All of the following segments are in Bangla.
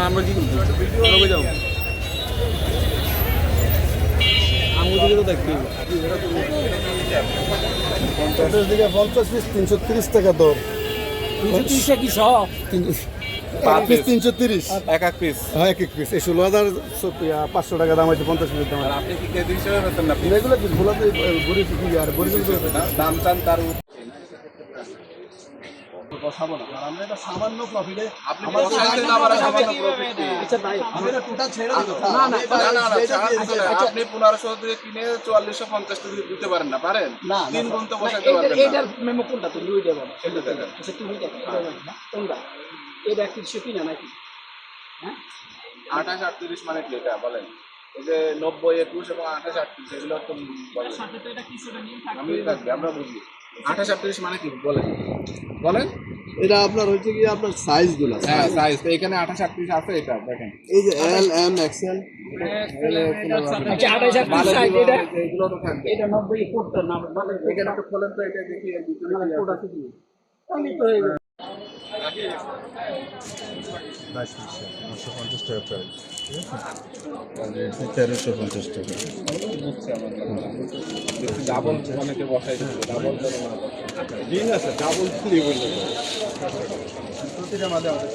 আমরা কি করবো যাও আঙুল দিকে তো দেখতে 50 পিস 330 টাকা দর। 330 কি সহ? 330 এক এক পিস। হ্যাঁ, এক এক পিস। এই 16,500 টাকা দাম আছে 50 পিসের দাম। আর আপনি কি কেজি হিসেবে বেচেন না? এগুলো কি গোলাপি গড়ি আর গড়ি দাম চান তার বসাবো না, আর আমরা এটা সামান্য প্রফিটে আপনি বসাইতে আবার সামান্য প্রফিট কি? আচ্ছা ভাই, আমি এটা টোটাল ছেড়ে দিব। না না আপনি 1500 দিয়ে কিনে 4450 টাকা দিতে পারেন না, পারেন? না, 3 গুণ তো বসাইতে পারবেন না। এইটার মেমো কোনটা তুমি ওই দেবো? এটা দেখেন। আচ্ছা তুমি দেখো কোনটা? এটা 31 কিনা নাকি? হ্যাঁ 28 38 মানে কি এটা বলেন? এই যে 90 21 এবং 28 38 এগুলো তো বলেন। সাথে তো এটা কিছু নিয়ে আমি থাকবে আমরা বুঝি 28 38 মানে কি বলেন বলেন। এটা আপনার হচ্ছে কি আপনার সাইজ গুলো। হ্যাঁ সাইজ তো এখানে 28 38 আছে, এটা দেখেন এই যে এল এম এক্সেল। আচ্ছা 28 সাইজ এটা এগুলো তো থাকবে। এটা 90 কোডটা না মানে এখানে একটু খোলেন তো, এটা দেখি এর ভিতরে কি কোড আছে। আছে কি? আমি তো এই 950 টাকা প্রাইস, ঠিক আছে? 1350 টাকা। ডাবল অনেকে বসাই দিচ্ছে, ডাবল করে না ঠিক আছে, ডাবল ফ্রি বলতে প্রতিটা মাঝে আমাদের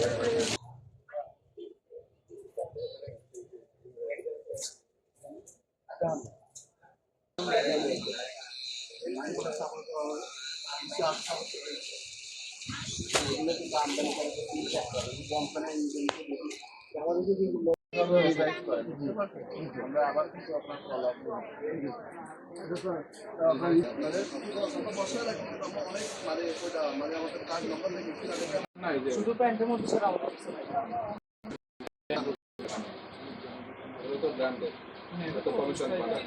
আমরা আবার কিন্তু আপনার ফলো শুধু প্যান্টের মধ্যে ছাড়া আলাদা কিছু নাই। তো ব্র্যান্ডেড, এটা তো কমিশন পাওয়া।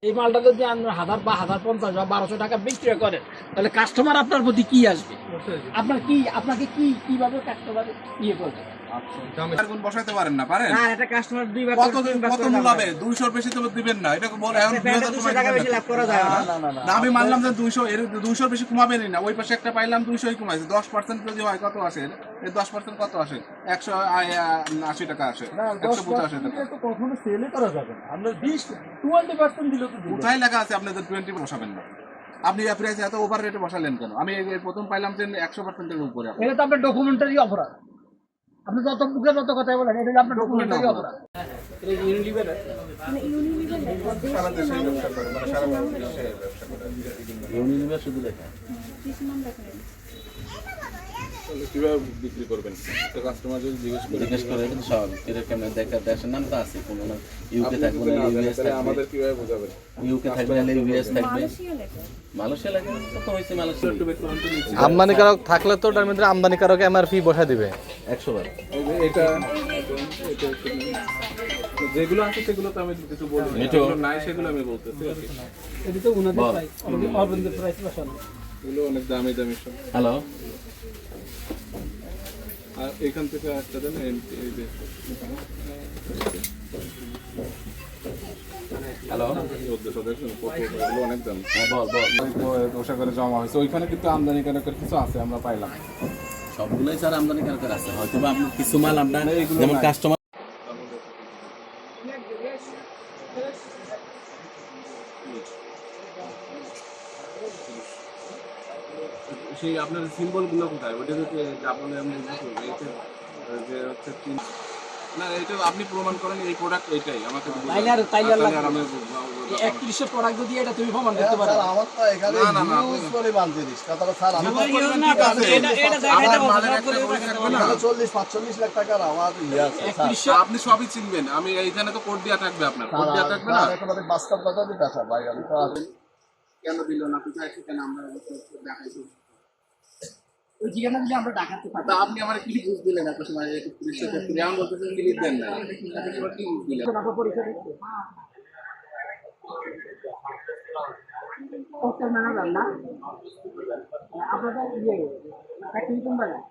এই মালটা যদি আপনার 1000 বা 1050 বা 1200 টাকা বিক্রি করেন তাহলে কাস্টমার আপনার প্রতি কি আসবে? আপনাকে কিভাবে কাস্টমার ইয়ে করবে? চার গুণ বসাইতে পারেন না, পারেন? না এটা কাস্টমার দুইবার কত মূল হবে? 200 এর বেশি তো দিবেন না, এটা বলে এখন 200 টাকা বেশি লাভ করা যায় না। না আমি মানলাম যে 200 এর 200 এর বেশি কমাবেনই না। ওই পাশে একটা পাইলাম 200ই কমাইছে, 10% যদি হয় কত আসে? এই 10% কত আসে? 180 টাকা আসে, 185 টাকা। তো কখনো সেলই করা যাবে না। আমরা 20% দিলে তো কোথায় লেখা আছে আপনাদের 20 বসাবেন না? আপনি প্রাইস এত ওভার রেটে বসালেন কেন? আমি এই প্রথম পাইলাম যে 100% এর উপরে। এটা তো আপনার ডকুমেন্টারি অপরাধ। আপনি যত মুখে যত কথাই বলেন এটা আপনার ডকুমেন্টারি অপরাধ। এটা ইউনিলিভার সারা দেশে ব্যবসা করে, মানে সারা বাংলাদেশে ব্যবসা করে। ইউনিভার্স শুধু লেখা। কিভাবে বিক্রি করবেন? তো কাস্টমার যদি জিজ্ঞেস করে কিন্তু সব এরকম দেখা দেশের নাম তো আছে, কোনো না ইউকে থাকবে না ইউএস থাকবে, আমাদের কিভাবে বোঝাবেন? ইউকে থাকবে না ইউএস থাকবে, মালয়েশিয়া লাগে কত হয়েছে মালয়েশিয়া। আমদানিকারক থাকলে তো ওটার মধ্যে আমদানিকারক এমআরপি বসা দিবে 100 বার। এটা যেগুলো আছে সেগুলো তো আমি কিছু বলি না, যেগুলো নাই সেগুলো আমি বলতেছি আর কি। এটা তো উনাদের প্রাইস অরবিন্দের প্রাইস বসানো। এগুলো অনেক দামি দামি সব। হ্যালো আর এখান থেকে একটা দেন, এই যে হ্যালো এগুলো অনেক দাম। বল বল। দোষা করে জমা হয়েছে ওইখানে, কিন্তু আমদানিকারকের কিছু আছে আমরা পাইলাম। সবগুলোই স্যার আমদানিকারকের আছে, হয়তো বা আপনার কিছু মাল আমরা যেমন কাস্টমার সেই আপনার সিম্বল গুলো কোথায়? ওইটা যদি আপনার যে হচ্ছে না, এটা আপনি প্রমাণ করেন এই প্রোডাক্ট এইটাই আমাকে আমি 3100 প্রোডাক্ট দিয়ে এটা তুমি প্রমাণ করতে পারো। আমার তো এখানে ইউজ করে বান জিনিস। কথাটা স্যার আমি এটা 40-45 লাখ টাকার আমার ইয়ে আছে স্যার। আপনি সবই চিনবেন। আমি এইখানে তো কোড দেওয়া থাকবে, আপনার কোড দেওয়া থাকবে না। একেবারে বাস্তব কথা দিতে স্যার ভাই, আমি তো কেন দিল না? কোথায় সেখানে আমরা দেখাইছি। ওই ঠিকানা দিলে আমরা ঢাকাতে পারি। তা আপনি আমার কি বুঝ দিলেন এত সময়? আমি বলতেছেন ক্লিক দেন না, কি বুঝ দিলেন? আপনার পরীক্ষা দিতে ওস্টার ম্যানেজার না আপনাদের ইয়ে ফ্যাক্টরি কোন জায়গায়?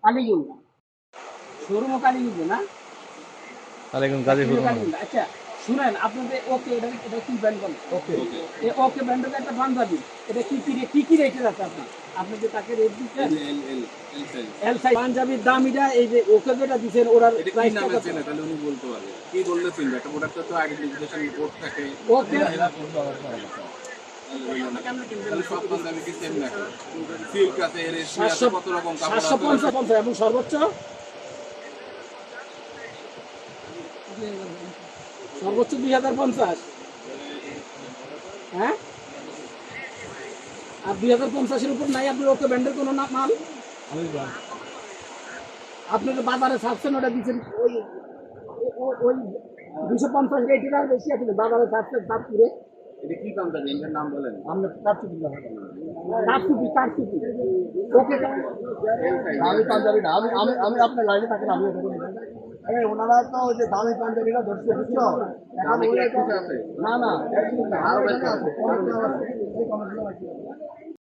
কালীগঞ্জ শোরুম কালীগঞ্জ না? কালীগঞ্জ গাজীপুর। আচ্ছা শুনেন আপনাদের ওকে এটা কি ব্র্যান্ড বলেন? ওকে এই ওকে ব্র্যান্ডের একটা পাঞ্জাবি, এটা কি রেটে আছে আপনি যে তাকে রেট দিচ্ছেন? এল এল এল সাইজ। এল সাইজ পাঞ্জাবির দাম এটা, এই যে ওকে যেটা দিচ্ছেন ওরা এটা কি প্রাইস নামে চেনে তাহলে উনি বলতে পারবে, কি বললে চিনবে? একটা প্রোডাক্টের তো আইডেন্টিফিকেশন কোড থাকে। ওকে তাহলে সব পাঞ্জাবি কি সেম নাকি? সিল্ক আছে, রেশমি আছে, কত রকম কাপড় আছে। 750 এবং সর্বোচ্চ 2050। হ্যাঁ, আর 2050-এর উপর নাই আপনার ওকে ব্র্যান্ডের কোনো মাল? আপনি যে বাজারে ছাড়ছেন ওটা দিচ্ছেন ওই ওই 250 রেটের আর বেশি আছে বাজারে ছাড়ছেন তার পুরে। এটা কি পাঞ্জাবি, এটার নাম বলেন? আমরা কারচুপি ওকে দামি পাঞ্জাবি না, আমি আমি আমি আপনার লাইনে থাকেন, আমি এটা বলি। আরে ওনারা তো ওই যে দামি পাঞ্জাবিটা ধরছে, বুঝছো? এখন দামে কি ওই এক পিস আছে? না না, আরো বেশি আছে, আছে। অনেকগুলো আছে। এই কমেন্টগুলো আছে।